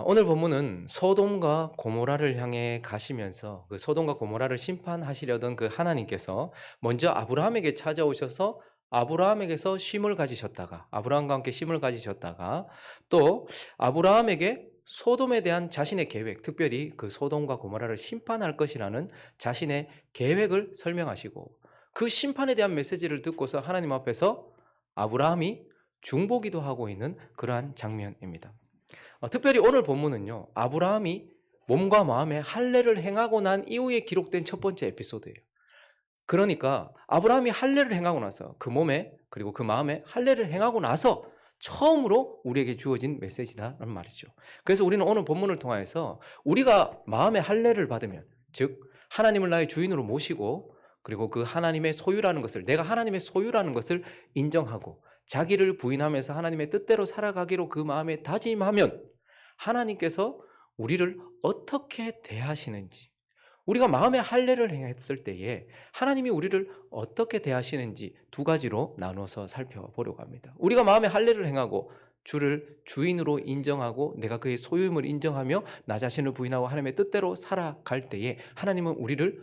오늘 본문은 소돔과 고모라를 향해 가시면서 그 소돔과 고모라를 심판하시려던 그 하나님께서 먼저 아브라함에게 찾아오셔서 아브라함에게서 쉼을 가지셨다가 아브라함과 함께 쉼을 가지셨다가 또 아브라함에게 소돔에 대한 자신의 계획, 특별히 그 소돔과 고모라를 심판할 것이라는 자신의 계획을 설명하시고 그 심판에 대한 메시지를 듣고서 하나님 앞에서 아브라함이 중보기도 하고 있는 그러한 장면입니다. 특별히 오늘 본문은요, 아브라함이 몸과 마음에 할례를 행하고 난 이후에 기록된 첫 번째 에피소드예요. 그러니까 아브라함이 할례를 행하고 나서 그 몸에 그리고 그 마음에 할례를 행하고 나서 처음으로 우리에게 주어진 메시지다라는 말이죠. 그래서 우리는 오늘 본문을 통해서 우리가 마음의 할례를 받으면, 즉 하나님을 나의 주인으로 모시고 그리고 그 하나님의 소유라는 것을, 내가 하나님의 소유라는 것을 인정하고 자기를 부인하면서 하나님의 뜻대로 살아가기로 그 마음에 다짐하면 하나님께서 우리를 어떻게 대하시는지, 우리가 마음의 할례를 행했을 때에 하나님이 우리를 어떻게 대하시는지 두 가지로 나눠서 살펴보려고 합니다. 우리가 마음의 할례를 행하고 주를 주인으로 인정하고 내가 그의 소유임을 인정하며 나 자신을 부인하고 하나님의 뜻대로 살아갈 때에 하나님은 우리를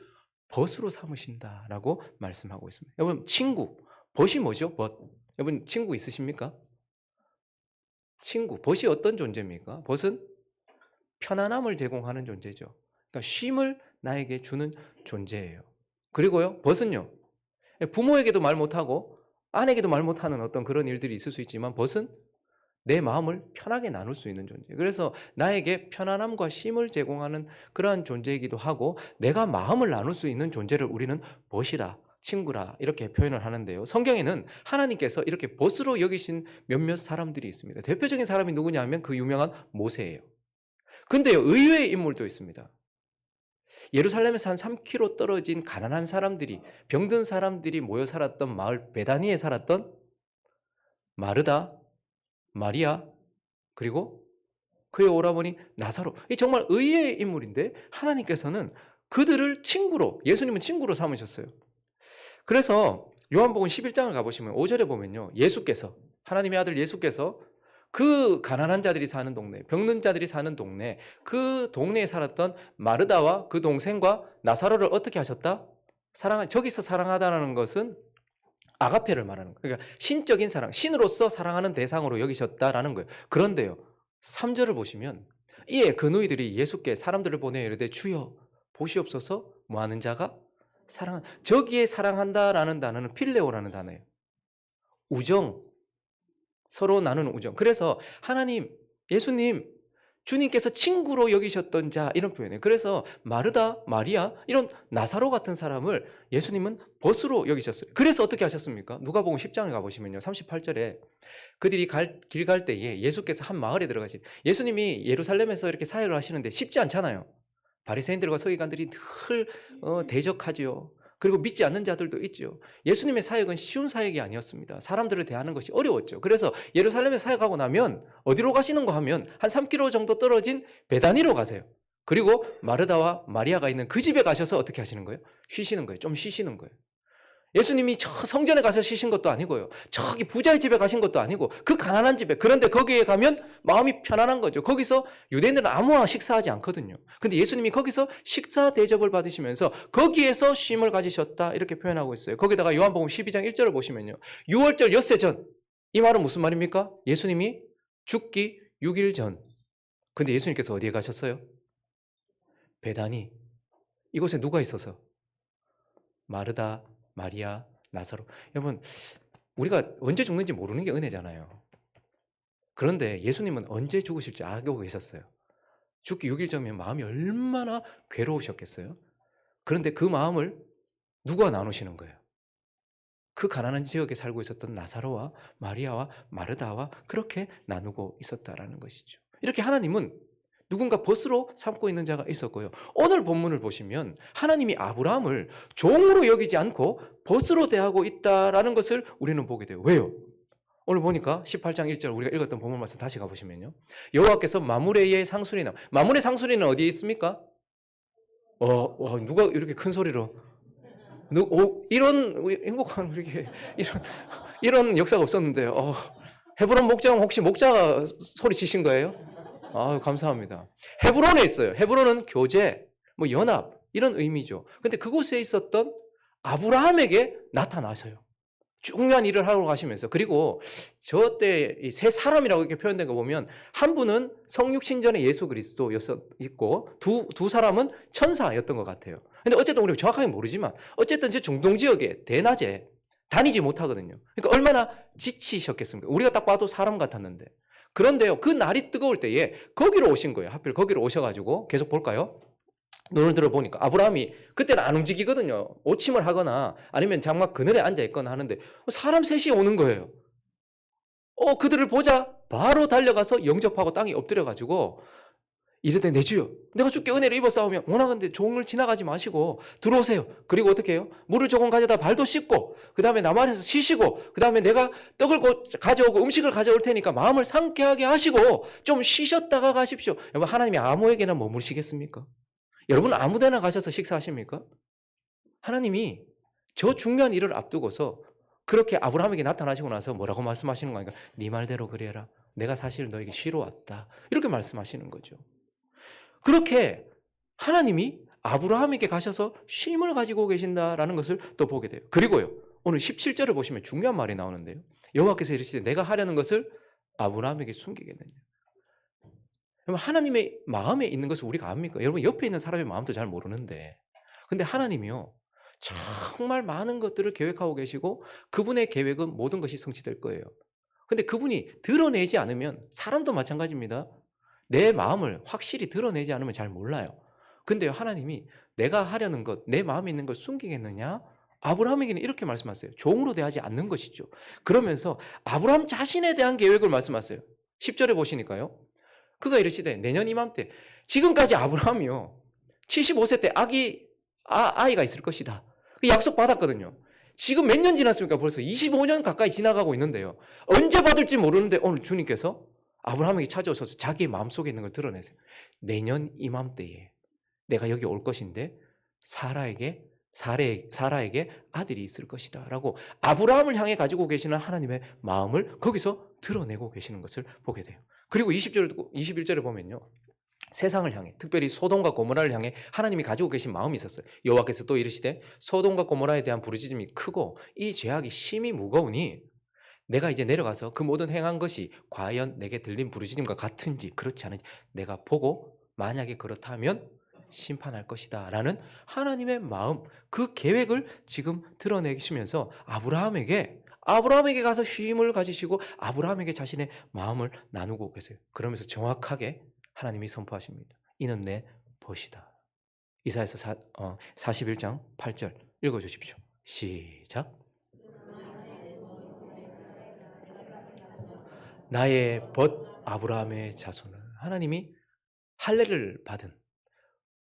벗으로 삼으신다라고 말씀하고 있습니다. 여러분, 친구, 벗이 뭐죠? 벗. 여러분, 친구 있으십니까? 친구, 벗이 어떤 존재입니까? 벗은 편안함을 제공하는 존재죠. 그러니까 쉼을 나에게 주는 존재예요. 그리고요, 벗은요, 부모에게도 말 못하고 아내에게도 말 못하는 어떤 그런 일들이 있을 수 있지만 벗은 내 마음을 편하게 나눌 수 있는 존재. 그래서 나에게 편안함과 쉼을 제공하는 그러한 존재이기도 하고 내가 마음을 나눌 수 있는 존재를 우리는 벗이라, 친구라 이렇게 표현을 하는데요. 성경에는 하나님께서 이렇게 벗으로 여기신 몇몇 사람들이 있습니다. 대표적인 사람이 누구냐 하면 그 유명한 모세예요. 근데요, 의외의 인물도 있습니다. 예루살렘에서 한 3km 떨어진 가난한 사람들이, 병든 사람들이 모여 살았던 마을 베다니에 살았던 마르다, 마리아, 그리고 그의 오라버니 나사로. 이 정말 의외의 인물인데 하나님께서는 그들을 친구로, 예수님은 친구로 삼으셨어요. 그래서 요한복음 11장을 가보시면 5절에 보면요, 예수께서, 하나님의 아들 예수께서 그 가난한 자들이 사는 동네, 병든 자들이 사는 동네, 그 동네에 살았던 마르다와 그 동생과 나사로를 어떻게 하셨다? 저기서 사랑하다라는 것은 아가페를 말하는 거예요. 그러니까 신적인 사랑, 신으로서 사랑하는 대상으로 여기셨다라는 거예요. 그런데요, 3절을 보시면 이에 그 너희들이 예수께 사람들을 보내어 이르되 주여 보시옵소서 뭐 하는 자가 저기에 사랑한다라는 단어는 필레오라는 단어예요. 우정, 서로 나누는 우정. 그래서 하나님, 예수님, 주님께서 친구로 여기셨던 자 이런 표현이에요. 그래서 마르다, 마리아 이런 나사로 같은 사람을 예수님은 벗으로 여기셨어요. 그래서 어떻게 하셨습니까? 누가복음 10장을 가보시면요, 38절에 그들이 길 갈 때에 예수께서 한 마을에 들어가시. 예수님이 예루살렘에서 이렇게 사역을 하시는데 쉽지 않잖아요. 바리새인들과 서기관들이 늘 대적하지요. 그리고 믿지 않는 자들도 있죠. 예수님의 사역은 쉬운 사역이 아니었습니다. 사람들을 대하는 것이 어려웠죠. 그래서 예루살렘에 사역하고 나면 어디로 가시는가 하면 한 3km 정도 떨어진 베다니로 가세요. 그리고 마르다와 마리아가 있는 그 집에 가셔서 어떻게 하시는 거예요? 쉬시는 거예요. 좀 쉬시는 거예요. 예수님이 저 성전에 가서 쉬신 것도 아니고요, 저기 부자의 집에 가신 것도 아니고 그 가난한 집에, 그런데 거기에 가면 마음이 편안한 거죠. 거기서 유대인들은 아무와 식사하지 않거든요. 근데 예수님이 거기서 식사 대접을 받으시면서 거기에서 쉼을 가지셨다 이렇게 표현하고 있어요. 거기다가 요한복음 12장 1절을 보시면요, 6월절 엿새 전, 이 말은 무슨 말입니까? 예수님이 죽기 6일 전. 근데 예수님께서 어디에 가셨어요? 베다니. 이곳에 누가 있어서? 마르다, 마리아, 나사로. 여러분, 우리가 언제 죽는지 모르는 게 은혜잖아요. 그런데 예수님은 언제 죽으실지 알고 계셨어요. 죽기 6일 전이면 마음이 얼마나 괴로우셨겠어요. 그런데 그 마음을 누가 나누시는 거예요? 그 가난한 지역에 살고 있었던 나사로와 마리아와 마르다와 그렇게 나누고 있었다라는 것이죠. 이렇게 하나님은 누군가 벗으로 삼고 있는 자가 있었고요. 오늘 본문을 보시면 하나님이 아브라함을 종으로 여기지 않고 벗으로 대하고 있다라는 것을 우리는 보게 돼요. 왜요? 오늘 보니까 18장 1절 우리가 읽었던 본문 말씀 다시 가보시면요, 여호와께서 마므레의 상수리나, 마므레 상수리는 어디에 있습니까? 누가 이렇게 큰 소리로 이런 행복한 이렇게 이런 역사가 없었는데요. 헤브론 목장 혹시 목자가 소리 치신 거예요? 감사합니다. 헤브론에 있어요. 헤브론은 교제, 뭐 연합 이런 의미죠. 근데 그곳에 있었던 아브라함에게 나타나셔요. 중요한 일을 하러 가시면서. 그리고 저 때 세 사람이라고 이렇게 표현된 거 보면 한 분은 성육신전의 예수 그리스도였고 두 사람은 천사였던 것 같아요. 근데 어쨌든 우리가 정확하게 모르지만 어쨌든 저 중동 지역에 대낮에 다니지 못하거든요. 그러니까 얼마나 지치셨겠습니까? 우리가 딱 봐도 사람 같았는데. 그런데요, 그 날이 뜨거울 때에 거기로 오신 거예요. 하필 거기로 오셔가지고 계속 볼까요? 눈을 들어보니까 아브라함이 그때는 안 움직이거든요. 오침을 하거나 아니면 장막 그늘에 앉아 있거나 하는데 사람 셋이 오는 거예요. 그들을 보자 바로 달려가서 영접하고 땅에 엎드려가지고 이르되 내 주여 내가 주께 은혜를 입어 싸우면 원하건대 종을 지나가지 마시고 들어오세요. 그리고 어떻게 해요? 물을 조금 가져다 발도 씻고 그 다음에 나만에서 쉬시고 그 다음에 내가 떡을 가져오고 음식을 가져올 테니까 마음을 상쾌하게 하시고 좀 쉬셨다가 가십시오. 여러분 하나님이 아무에게나 머무르시겠습니까? 여러분 아무 데나 가셔서 식사하십니까? 하나님이 저 중요한 일을 앞두고서 그렇게 아브라함에게 나타나시고 나서 뭐라고 말씀하시는 거니까 네 말대로 그래라. 내가 사실 너에게 쉬러 왔다. 이렇게 말씀하시는 거죠. 그렇게 하나님이 아브라함에게 가셔서 쉼을 가지고 계신다라는 것을 또 보게 돼요. 그리고요. 오늘 17절을 보시면 중요한 말이 나오는데요. 여호와께서 이르시되 내가 하려는 것을 아브라함에게 숨기겠느냐. 여러분 하나님의 마음에 있는 것을 우리가 압니까? 여러분 옆에 있는 사람의 마음도 잘 모르는데 근데 하나님이요. 정말 많은 것들을 계획하고 계시고 그분의 계획은 모든 것이 성취될 거예요. 근데 그분이 드러내지 않으면 사람도 마찬가지입니다. 내 마음을 확실히 드러내지 않으면 잘 몰라요. 근데요 하나님이 내가 하려는 것, 내 마음에 있는 걸 숨기겠느냐? 아브라함에게는 이렇게 말씀하세요. 종으로 대하지 않는 것이죠. 그러면서 아브라함 자신에 대한 계획을 말씀하세요. 10절에 보시니까요. 그가 이르시되 내년 이맘때 지금까지 아브라함이요 75세 때 아이가 있을 것이다. 약속 받았거든요. 지금 몇 년 지났습니까? 벌써 25년 가까이 지나가고 있는데요. 언제 받을지 모르는데 오늘 주님께서 아브라함에게 찾아오셔서 자기의 마음속에 있는 걸 드러내세요. 내년 이맘때에 내가 여기 올 것인데 사라에게 아들이 있을 것이다 라고 아브라함을 향해 가지고 계시는 하나님의 마음을 거기서 드러내고 계시는 것을 보게 돼요. 그리고 21절에 보면요. 세상을 향해 특별히 소돔과 고모라를 향해 하나님이 가지고 계신 마음이 있었어요. 여호와께서 또 이르시되 소돔과 고모라에 대한 부르짖음이 크고 이 죄악이 심히 무거우니 내가 이제 내려가서 그 모든 행한 것이 과연 내게 들린 부르짖음과 같은지 그렇지 않은지 내가 보고 만약에 그렇다면 심판할 것이다 라는 하나님의 마음, 그 계획을 지금 드러내시면서 아브라함에게 가서 쉼을 가지시고 아브라함에게 자신의 마음을 나누고 계세요. 그러면서 정확하게 하나님이 선포하십니다. 이는 내 벗이다. 이사야서 41장 8절 읽어주십시오. 시작. 나의 벗 아브라함의 자손은 하나님이 할례를 받은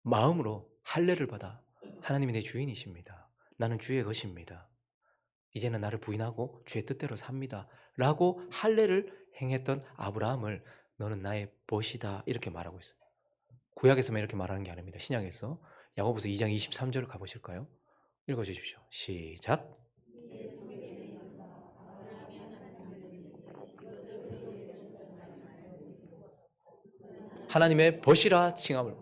마음으로 할례를 받아 하나님이 내 주인이십니다. 나는 주의 것입니다. 이제는 나를 부인하고 주의 뜻대로 삽니다. 라고 할례를 행했던 아브라함을 너는 나의 벗이다 이렇게 말하고 있어요. 구약에서만 이렇게 말하는 게 아닙니다. 신약에서 야고보서 2장 23절을 가보실까요? 읽어주십시오. 시작. 하나님의 벗이라 칭함을.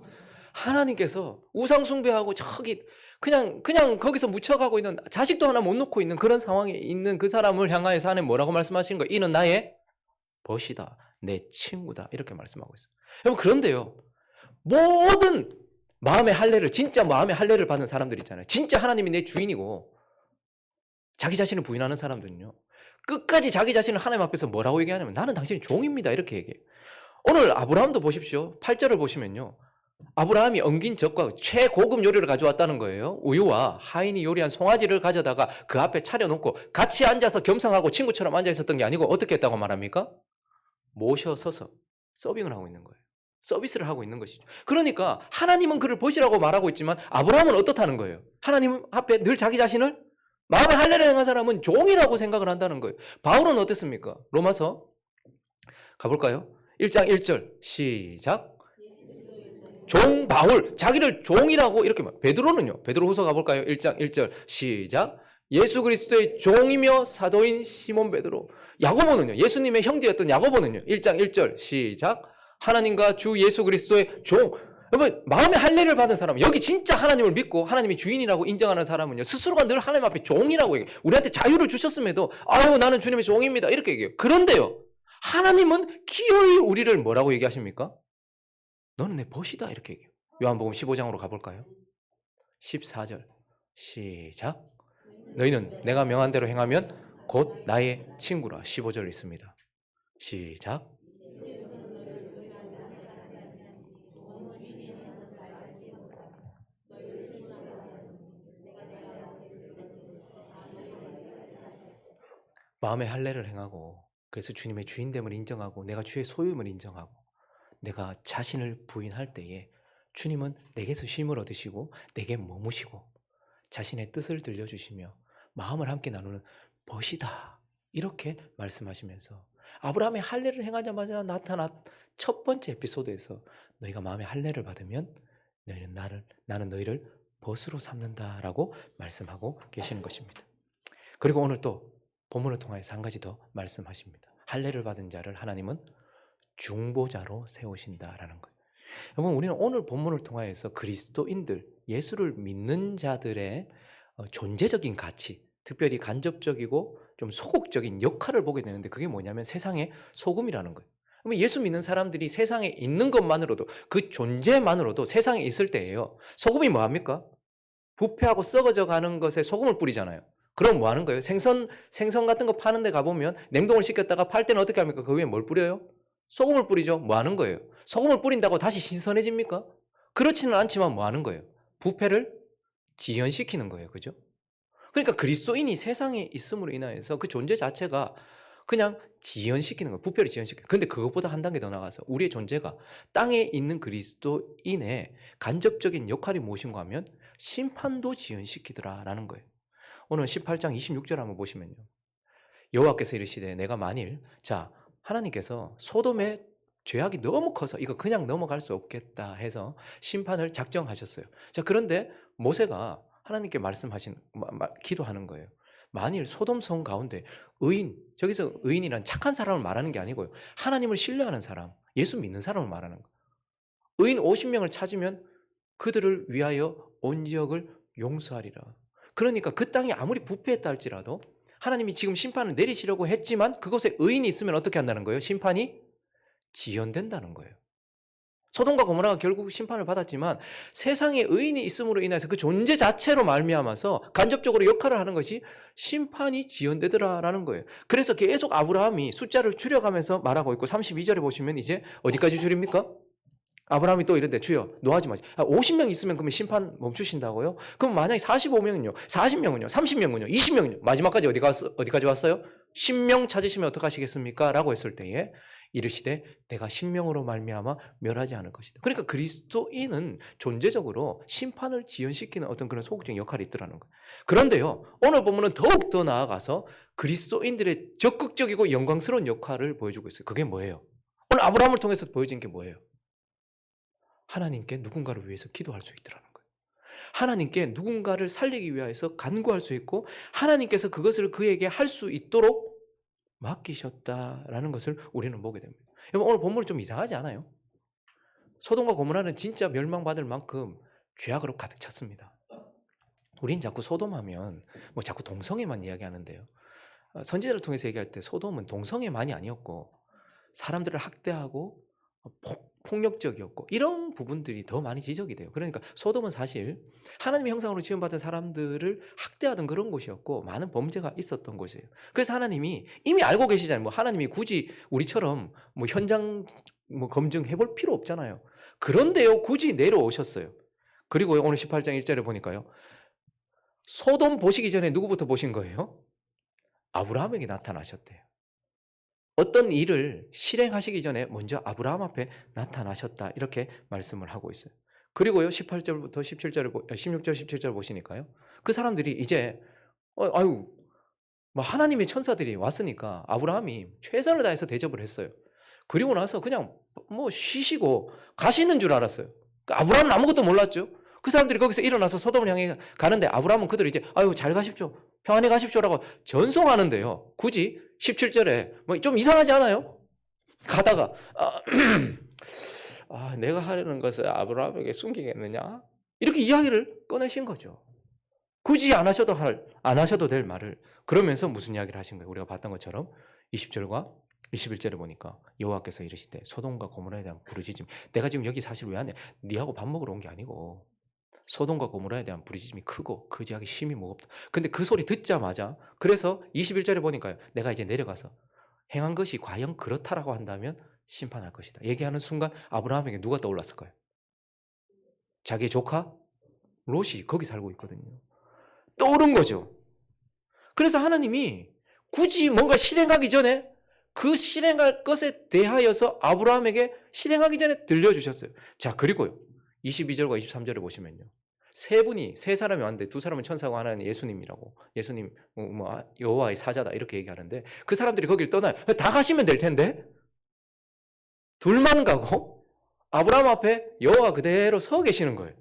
하나님께서 우상 숭배하고 저기 그냥 거기서 묻혀가고 있는 자식도 하나 못 놓고 있는 그런 상황에 있는 그 사람을 향하여서 하나님 뭐라고 말씀하시는 거예요? 이는 나의 벗이다. 내 친구다. 이렇게 말씀하고 있어요. 여러분 그런데요. 모든 마음의 할례를 진짜 마음의 할례를 받는 사람들 있잖아요. 진짜 하나님이 내 주인이고 자기 자신을 부인하는 사람들은요. 끝까지 자기 자신을 하나님 앞에서 뭐라고 얘기하냐면 나는 당신의 종입니다. 이렇게 얘기해요. 오늘 아브라함도 보십시오. 8절을 보시면요. 아브라함이 엉긴 젖과 최고급 요리를 가져왔다는 거예요. 우유와 하인이 요리한 송아지를 가져다가 그 앞에 차려놓고 같이 앉아서 겸상하고 친구처럼 앉아 있었던 게 아니고 어떻게 했다고 말합니까? 모셔서서 서빙을 하고 있는 거예요. 서비스를 하고 있는 것이죠. 그러니까 하나님은 그를 보시라고 말하고 있지만 아브라함은 어떻다는 거예요? 하나님 앞에 늘 자기 자신을 마음의 할례를 행한 사람은 종이라고 생각을 한다는 거예요. 바울은 어땠습니까? 로마서 가볼까요? 1장 1절 시작. 종 바울 자기를 종이라고 이렇게 말. 베드로는요. 베드로후서 가볼까요? 1장 1절 시작. 예수 그리스도의 종이며 사도인 시몬 베드로. 야고보는요. 예수님의 형제였던 야고보는요. 1장 1절 시작. 하나님과 주 예수 그리스도의 종. 여러분, 마음의 할례를 받은 사람, 여기 진짜 하나님을 믿고 하나님이 주인이라고 인정하는 사람은요, 스스로가 늘 하나님 앞에 종이라고 얘기해요. 우리한테 자유를 주셨음에도 아유 나는 주님의 종입니다 이렇게 얘기해요. 그런데요, 하나님은 기어이 우리를 뭐라고 얘기하십니까? 너는 내 벗이다 이렇게 얘기해요. 요한복음 15장으로 가볼까요? 14절 시작. 너희는 내가 명한 대로 행하면 곧 나의 친구라. 15절 있습니다. 시작. 마음의 할례를 행하고, 그래서 주님의 주인됨을 인정하고 내가 주의 소유임을 인정하고 내가 자신을 부인할 때에 주님은 내게서 쉼을 얻으시고 내게 머무시고 자신의 뜻을 들려주시며 마음을 함께 나누는 벗이다 이렇게 말씀하시면서 아브라함의 할례를 행하자마자 나타난 첫 번째 에피소드에서 너희가 마음의 할례를 받으면 너희는 나는 너희를 벗으로 삼는다라고 말씀하고 계시는 것입니다. 그리고 오늘 또 본문을 통해서 한 가지 더 말씀하십니다. 할례를 받은 자를 하나님은 중보자로 세우신다라는 거예요. 여러분, 우리는 오늘 본문을 통해서 그리스도인들, 예수를 믿는 자들의 존재적인 가치, 특별히 간접적이고 좀 소극적인 역할을 보게 되는데, 그게 뭐냐면 세상의 소금이라는 거예요. 그러면 예수 믿는 사람들이 세상에 있는 것만으로도, 그 존재만으로도 세상에 있을 때예요. 소금이 뭐합니까? 부패하고 썩어져 가는 것에 소금을 뿌리잖아요. 그럼 뭐 하는 거예요? 생선 같은 거 파는 데 가보면 냉동을 시켰다가 팔 때는 어떻게 합니까? 그 위에 뭘 뿌려요? 소금을 뿌리죠. 뭐 하는 거예요? 소금을 뿌린다고 다시 신선해집니까? 그렇지는 않지만 뭐 하는 거예요? 부패를 지연시키는 거예요. 그죠? 그러니까 그리스도인이 세상에 있음으로 인하여서 그 존재 자체가 그냥 지연시키는 거예요. 부패를 지연시키는 거예요. 그런데 그것보다 한 단계 더 나가서 우리의 존재가 땅에 있는 그리스도인의 간접적인 역할이 무엇인가 하면 심판도 지연시키더라라는 거예요. 오늘 18장 26절 한번 보시면요. 여호와께서 이르시되 내가 만일, 자, 하나님께서 소돔의 죄악이 너무 커서 이거 그냥 넘어갈 수 없겠다 해서 심판을 작정하셨어요. 자, 그런데 모세가 하나님께 기도하는 거예요. 만일 소돔 성 가운데 의인, 저기서 의인이란 착한 사람을 말하는 게 아니고요, 하나님을 신뢰하는 사람, 예수 믿는 사람을 말하는 거예요. 의인 50명을 찾으면 그들을 위하여 온 지역을 용서하리라. 그러니까 그 땅이 아무리 부패했다 할지라도 하나님이 지금 심판을 내리시려고 했지만 그곳에 의인이 있으면 어떻게 한다는 거예요? 심판이 지연된다는 거예요. 소돔과 고모라가 결국 심판을 받았지만 세상에 의인이 있음으로 인해서 그 존재 자체로 말미암아서 간접적으로 역할을 하는 것이 심판이 지연되더라라는 거예요. 그래서 계속 아브라함이 숫자를 줄여가면서 말하고 있고, 32절에 보시면 이제 어디까지 줄입니까? 아브라함이 또 이런데, 주여 노하지 마시고 50명 있으면 그러면 심판 멈추신다고요? 그럼 만약에 45명은요? 40명은요? 30명은요? 20명은요? 마지막까지 어디까지 왔어요? 10명 찾으시면 어떡하시겠습니까? 라고 했을 때에 이르시되 내가 10명으로 말미암아 멸하지 않을 것이다. 그러니까 그리스도인은 존재적으로 심판을 지연시키는 어떤 그런 소극적인 역할이 있더라는 거예요. 그런데요, 오늘 본문은 더욱 더 나아가서 그리스도인들의 적극적이고 영광스러운 역할을 보여주고 있어요. 그게 뭐예요? 오늘 아브라함을 통해서 보여진 게 뭐예요? 하나님께 누군가를 위해서 기도할 수 있더라는 거예요. 하나님께 누군가를 살리기 위해서 간구할 수 있고 하나님께서 그것을 그에게 할 수 있도록 맡기셨다라는 것을 우리는 보게 됩니다. 여러분, 오늘 본문이 좀 이상하지 않아요? 소돔과 고모라는 진짜 멸망받을 만큼 죄악으로 가득 찼습니다. 우린 자꾸 소돔하면 뭐 자꾸 동성애만 이야기하는데요. 선지자를 통해서 얘기할 때 소돔은 동성애만이 아니었고 사람들을 학대하고 폭력적이었고 이런 부분들이 더 많이 지적이 돼요. 그러니까 소돔은 사실 하나님의 형상으로 지음받은 사람들을 학대하던 그런 곳이었고 많은 범죄가 있었던 곳이에요. 그래서 하나님이 이미 알고 계시잖아요. 뭐 하나님이 굳이 우리처럼 뭐 현장 검증해 볼 필요 없잖아요. 그런데요, 굳이 내려오셨어요. 그리고 오늘 18장 1절에 보니까요, 소돔 보시기 전에 누구부터 보신 거예요? 아브라함에게 나타나셨대요. 어떤 일을 실행하시기 전에 먼저 아브라함 앞에 나타나셨다, 이렇게 말씀을 하고 있어요. 그리고요, 18절부터 16절 17절 보시니까요, 그 사람들이 이제 하나님의 천사들이 왔으니까 아브라함이 최선을 다해서 대접을 했어요. 그리고 나서 그냥 쉬시고 가시는 줄 알았어요. 아브라함은 아무것도 몰랐죠. 그 사람들이 거기서 일어나서 소돔을 향해 가는데 아브라함은 그들이 이제 잘 가십시오, 평안히 가십시오라고 전송하는데요, 굳이 17절에 좀 이상하지 않아요? 가다가 내가 하려는 것을 아브라함에게 숨기겠느냐? 이렇게 이야기를 꺼내신 거죠. 굳이 안 하셔도 될 말을. 그러면서 무슨 이야기를 하신 거예요? 우리가 봤던 것처럼 20절과 21절에 보니까 여호와께서 이르시되 소돔과 고모라에 대한 부르짖음. 내가 지금 여기 사실 왜 왔냐? 네하고 밥 먹으러 온 게 아니고 소돔과 고모라에 대한 부르짖음이 크고 그 지역에 심히 무겁다. 근데 그 소리 듣자마자 그래서 21절에 보니까요. 내가 이제 내려가서 행한 것이 과연 그렇다라고 한다면 심판할 것이다. 얘기하는 순간 아브라함에게 누가 떠올랐을까요? 자기의 조카 롯이 거기 살고 있거든요. 떠오른 거죠. 그래서 하나님이 굳이 뭔가 실행하기 전에 그 실행할 것에 대하여서 아브라함에게 실행하기 전에 들려주셨어요. 자, 그리고요. 22절과 23절에 보시면요. 세 사람이 왔는데 두 사람은 천사고 하나는 예수님이라고. 예수님 여호와의 사자다 이렇게 얘기하는데 그 사람들이 거길 떠나요. 다 가시면 될 텐데 둘만 가고 아브라함 앞에 여호와 그대로 서 계시는 거예요.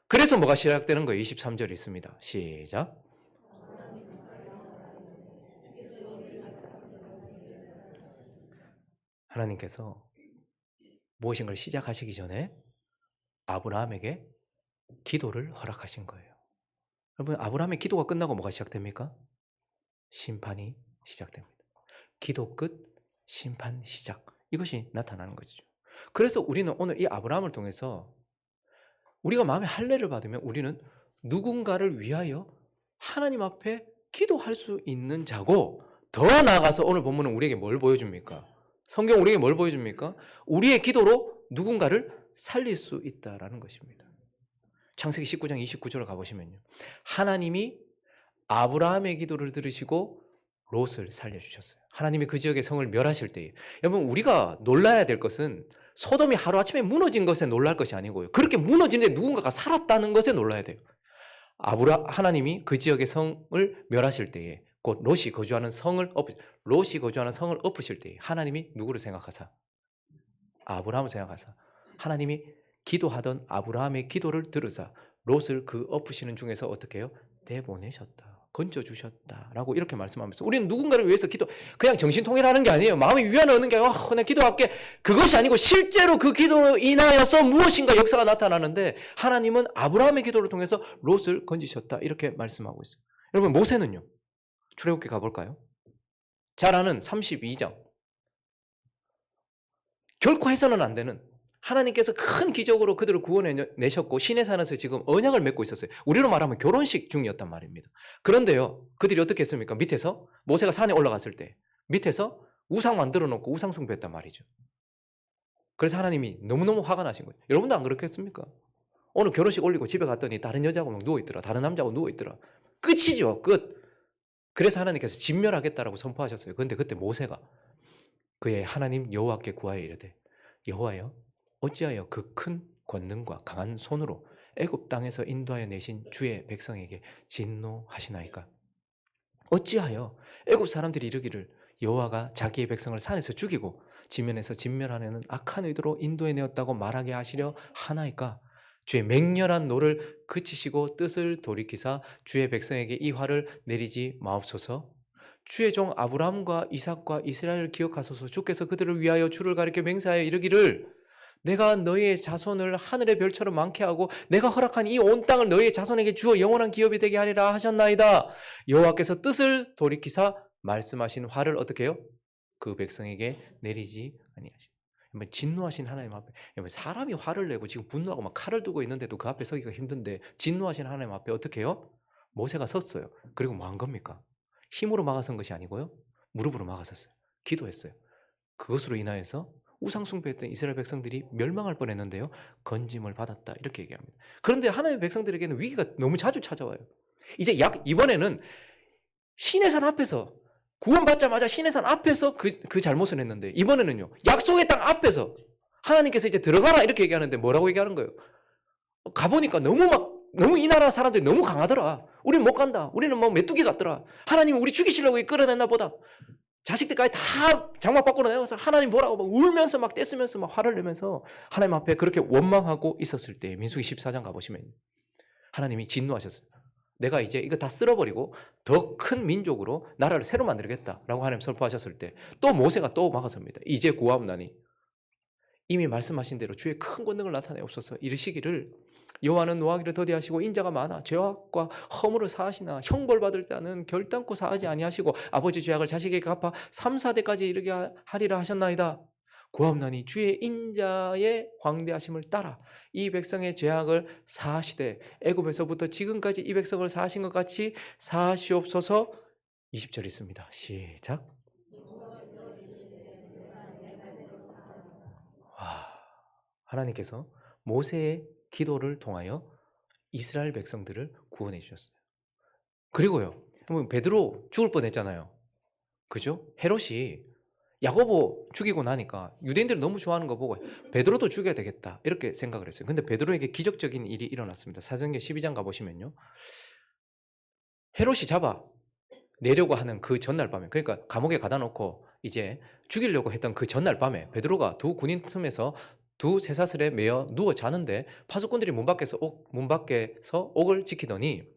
그래서 뭐가 시작되는 거예요? 23절이 있습니다. 시작. 하나님께서 무엇인가를 시작하시기 전에 아브라함에게 기도를 허락하신 거예요. 여러분, 아브라함의 기도가 끝나고 뭐가 시작됩니까? 심판이 시작됩니다. 기도 끝, 심판 시작. 이것이 나타나는 것이죠. 그래서 우리는 오늘 이 아브라함을 통해서 우리가 마음에 할례를 받으면 우리는 누군가를 위하여 하나님 앞에 기도할 수 있는 자고, 더 나아가서 오늘 본문은 우리에게 뭘 보여줍니까? 성경 우리에게 뭘 보여줍니까? 우리의 기도로 누군가를 살릴 수 있다라는 것입니다. 창세기 19장 29절을 가보시면요. 하나님이 아브라함의 기도를 들으시고 롯을 살려주셨어요. 하나님이 그 지역의 성을 멸하실 때에. 여러분, 우리가 놀라야 될 것은 소돔이 하루아침에 무너진 것에 놀랄 것이 아니고요. 그렇게 무너지는데 누군가가 살았다는 것에 놀라야 돼요. 하나님이 그 지역의 성을 멸하실 때에, 곧 롯이 거주하는 성을 엎으실 때에 하나님이 누구를 생각하사? 아브라함을 생각하사 하나님이 기도하던 아브라함의 기도를 들으사 롯을 그 엎으시는 중에서 어떻게 해요? 내보내셨다. 건져주셨다라고 이렇게 말씀하면서 우리는 누군가를 위해서 그냥 정신통일하는 게 아니에요. 마음의 위안을 얻는 게 아니고 내가 기도할게. 그것이 아니고 실제로 그 기도로 인하여서 무엇인가 역사가 나타나는데 하나님은 아브라함의 기도를 통해서 롯을 건지셨다. 이렇게 말씀하고 있어요. 여러분, 모세는요. 출애굽기 가볼까요? 잘 아는 32장. 결코 해서는 안 되는, 하나님께서 큰 기적으로 그들을 구원해내셨고 시내산에서 지금 언약을 맺고 있었어요. 우리로 말하면 결혼식 중이었단 말입니다. 그런데요, 그들이 어떻게 했습니까? 밑에서 모세가 산에 올라갔을 때 밑에서 우상 만들어 놓고 우상 숭배했단 말이죠. 그래서 하나님이 너무너무 화가 나신 거예요. 여러분도 안 그렇겠습니까? 오늘 결혼식 올리고 집에 갔더니 다른 여자하고 막 누워있더라. 다른 남자하고 누워있더라. 끝이죠. 끝. 그래서 하나님께서 진멸하겠다라고 선포하셨어요. 그런데 그때 모세가 그의 하나님 여호와께 구하여 이르되, 여호와여, 어찌하여 그 큰 권능과 강한 손으로 애굽 땅에서 인도하여 내신 주의 백성에게 진노하시나이까? 어찌하여 애굽 사람들이 이르기를 여호와가 자기의 백성을 산에서 죽이고 지면에서 진멸하려는 악한 의도로 인도해 내었다고 말하게 하시려 하나이까? 주의 맹렬한 노를 그치시고 뜻을 돌이키사 주의 백성에게 이 화를 내리지 마옵소서. 주의 종 아브라함과 이삭과 이스라엘을 기억하소서. 주께서 그들을 위하여 주를 가리켜 맹세하여 이르기를 내가 너희의 자손을 하늘의 별처럼 많게 하고 내가 허락한 이 온 땅을 너희의 자손에게 주어 영원한 기업이 되게 하리라 하셨나이다. 여호와께서 뜻을 돌이키사 말씀하신 화를 어떻게 해요? 그 백성에게 내리지 아니하시고. 진노하신 하나님 앞에, 사람이 화를 내고 지금 분노하고 막 칼을 두고 있는데도 그 앞에 서기가 힘든데 진노하신 하나님 앞에 어떻게 해요? 모세가 섰어요. 그리고 뭐 한 겁니까? 힘으로 막아선 것이 아니고요. 무릎으로 막아섰어요. 기도했어요. 그것으로 인하여서 우상 숭배했던 이스라엘 백성들이 멸망할 뻔했는데요. 건짐을 받았다. 이렇게 얘기합니다. 그런데 하나님의 백성들에게는 위기가 너무 자주 찾아와요. 이제 이번에는 시내산 앞에서 구원받자마자 시내산 앞에서 그 잘못을 했는데 이번에는요. 약속의 땅 앞에서 하나님께서 이제 들어가라 이렇게 얘기하는데 뭐라고 얘기하는 거예요? 가보니까 너무 이 나라 사람들이 너무 강하더라. 우리는 못 간다. 우리는 뭐 메뚜기 같더라. 하나님이 우리 죽이시려고 끌어냈나 보다. 자식들까지 다 장막 밖으로 내어서 하나님 보라고 막 울면서 막 떼쓰면서 막 화를 내면서 하나님 앞에 그렇게 원망하고 있었을 때 민수기 14장 가보시면 하나님이 진노하셨어요. 내가 이제 이거 다 쓸어버리고 더 큰 민족으로 나라를 새로 만들겠다라고 하나님 선포하셨을 때 또 모세가 또 막아섭니다. 이제 구하옵나니 이미 말씀하신 대로 주의 큰 권능을 나타내옵소서 이르시기를 여호와는 노하기를 더디하시고 인자가 많아 죄악과 허물을 사하시나 형벌받을 자는 결단코 사하지 아니하시고 아버지 죄악을 자식에게 갚아 3, 4대까지 이르게 하리라 하셨나이다. 구하옵나니 주의 인자의 광대하심을 따라 이 백성의 죄악을 사하시되 애굽에서부터 지금까지 이 백성을 사하신 것 같이 사하시옵소서. 20절 있습니다. 시작. 와, 하나님께서 모세의 기도를 통하여 이스라엘 백성들을 구원해 주셨어요. 그리고요, 베드로 죽을 뻔했잖아요. 그죠? 헤롯이 야고보 죽이고 나니까 유대인들이 너무 좋아하는 거 보고 베드로도 죽여야 되겠다 이렇게 생각을 했어요. 근데 베드로에게 기적적인 일이 일어났습니다. 사도행전 12장 가보시면요, 헤롯이 잡아 내려고 하는 그 전날 밤에, 그러니까 감옥에 가다 놓고 이제 죽이려고 했던 그 전날 밤에 베드로가 두 군인 틈에서 두 쇠사슬에 매어 누워 자는데 파수꾼들이 문 밖에서 옥을 지키더니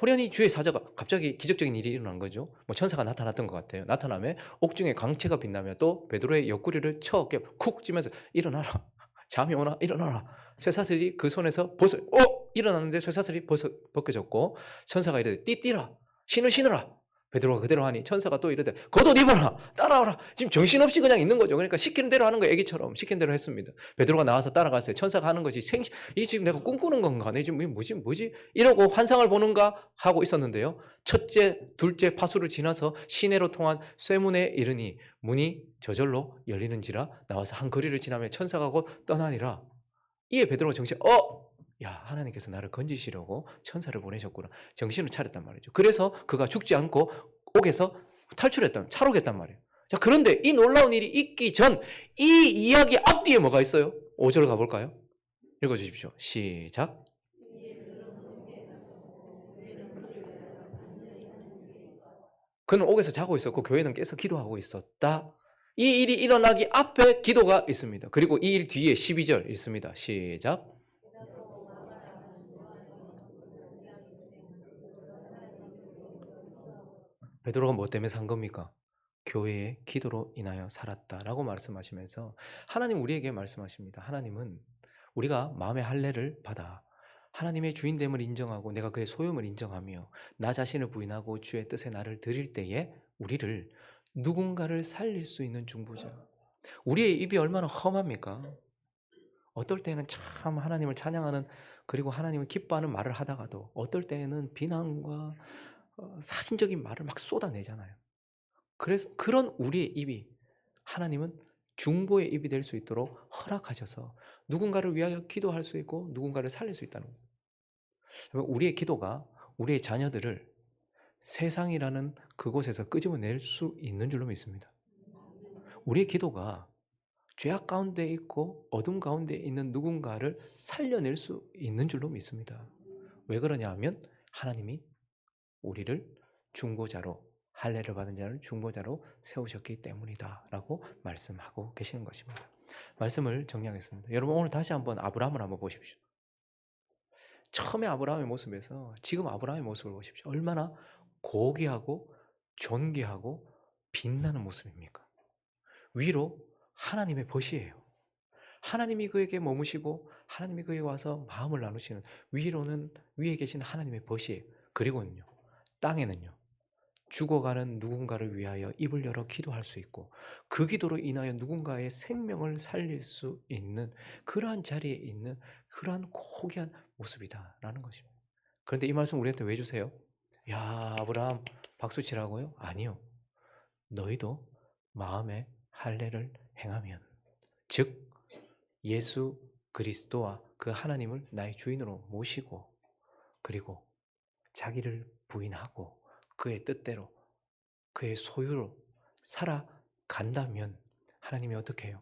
호련히 주의 사자가, 갑자기 기적적인 일이 일어난 거죠. 뭐 천사가 나타났던 것 같아요. 나타나며 옥중에 광채가 빛나며 또 베드로의 옆구리를 쳐 쿡 찌면서 일어나라, 잠이 오나 일어나라. 쇠사슬이 그 손에서 일어났는데 쇠사슬이 벗겨졌고 천사가 이르되 띠띠라, 신을 신으라. 베드로가 그대로 하니 천사가 또 이르되 겉옷 입어라, 따라오라. 지금 정신없이 그냥 있는 거죠. 그러니까 시키는 대로 하는 거예요. 애기처럼 시키는 대로 했습니다. 베드로가 나와서 따라갔어요. 천사가 하는 것이 이게 지금 내가 꿈꾸는 건가? 내 지금 뭐지? 이러고 환상을 보는가 하고 있었는데요. 첫째, 둘째 파수를 지나서 시내로 통한 쇠문에 이르니 문이 저절로 열리는지라 나와서 한 거리를 지나며 천사가 곧 떠나니라. 이에 베드로가 야, 하나님께서 나를 건지시려고 천사를 보내셨구나. 정신을 차렸단 말이죠. 그래서 그가 죽지 않고 옥에서 탈옥했단 말이에요. 자, 그런데 이 놀라운 일이 있기 전 이 이야기 앞뒤에 뭐가 있어요? 5절 가볼까요? 읽어주십시오. 시작. 그는 옥에서 자고 있었고 교회는 깨서 기도하고 있었다. 이 일이 일어나기 앞에 기도가 있습니다. 그리고 이 일 뒤에 12절 있습니다. 시작. 베드로가 뭐 때문에 산 겁니까? 교회의 기도로 인하여 살았다라고 말씀하시면서 하나님 우리에게 말씀하십니다. 하나님은 우리가 마음의 할례를 받아 하나님의 주인됨을 인정하고 내가 그의 소유임을 인정하며 나 자신을 부인하고 주의 뜻에 나를 드릴 때에 우리를 누군가를 살릴 수 있는 중보자. 우리의 입이 얼마나 험합니까? 어떨 때는 참 하나님을 찬양하는, 그리고 하나님을 기뻐하는 말을 하다가도 어떨 때는 비난과 살인적인 말을 막 쏟아내잖아요. 그래서 그런 우리의 입이 하나님은 중보의 입이 될 수 있도록 허락하셔서 누군가를 위하여 기도할 수 있고 누군가를 살릴 수 있다는 거예요. 우리의 기도가 우리의 자녀들을 세상이라는 그곳에서 끄집어낼 수 있는 줄로 믿습니다. 우리의 기도가 죄악 가운데 있고 어둠 가운데 있는 누군가를 살려낼 수 있는 줄로 믿습니다. 왜 그러냐 하면 하나님이 우리를 중보자로, 할례를 받은 자를 중보자로 세우셨기 때문이다라고 말씀하고 계시는 것입니다. 말씀을 정리하겠습니다. 여러분 오늘 다시 한번 아브라함을 한번 보십시오. 처음에 아브라함의 모습에서 지금 아브라함의 모습을 보십시오. 얼마나 고귀하고 존귀하고 빛나는 모습입니까? 위로 하나님의 벗이에요. 하나님이 그에게 머무시고 하나님이 그에게 와서 마음을 나누시는, 위로는 위에 계신 하나님의 벗이에요. 그리고는요, 땅에는요, 죽어가는 누군가를 위하여 입을 열어 기도할 수 있고 그 기도로 인하여 누군가의 생명을 살릴 수 있는 그러한 자리에 있는 그러한 고귀한 모습이다라는 것입니다. 그런데 이 말씀 우리한테 왜 주세요? 야, 아브라함 박수 치라고요? 아니요. 너희도 마음의 할례를 행하면, 즉 예수 그리스도와 그 하나님을 나의 주인으로 모시고 그리고 자기를 부인하고 그의 뜻대로 그의 소유로 살아간다면 하나님이 어떻게 해요?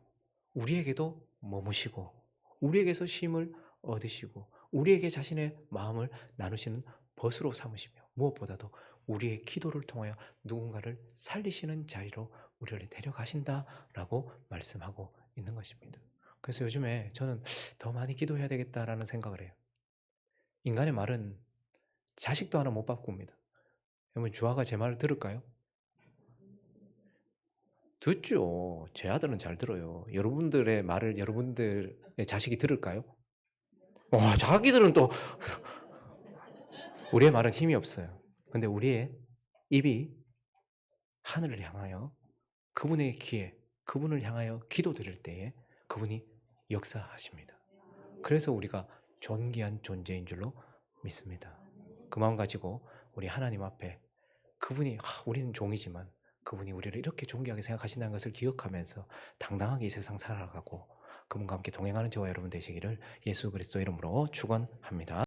우리에게도 머무시고 우리에게서 쉼을 얻으시고 우리에게 자신의 마음을 나누시는 벗으로 삼으시며 무엇보다도 우리의 기도를 통하여 누군가를 살리시는 자리로 우리를 데려가신다라고 말씀하고 있는 것입니다. 그래서 요즘에 저는 더 많이 기도해야 되겠다라는 생각을 해요. 인간의 말은 자식도 하나 못 바꿉니다. 여러분 주아가 제 말을 들을까요? 듣죠. 제 아들은 잘 들어요. 여러분들의 말을 여러분들의 자식이 들을까요? 와, 자기들은 또 우리의 말은 힘이 없어요. 근데 우리의 입이 하늘을 향하여 그분의 귀에 그분을 향하여 기도드릴 때에 그분이 역사하십니다. 그래서 우리가 존귀한 존재인 줄로 믿습니다. 그 마음 가지고 우리 하나님 앞에 그분이 우리는 종이지만 그분이 우리를 이렇게 존귀하게 생각하신다는 것을 기억하면서 당당하게 이 세상 살아가고 그분과 함께 동행하는 저와 여러분 되시기를 예수 그리스도 이름으로 축원합니다.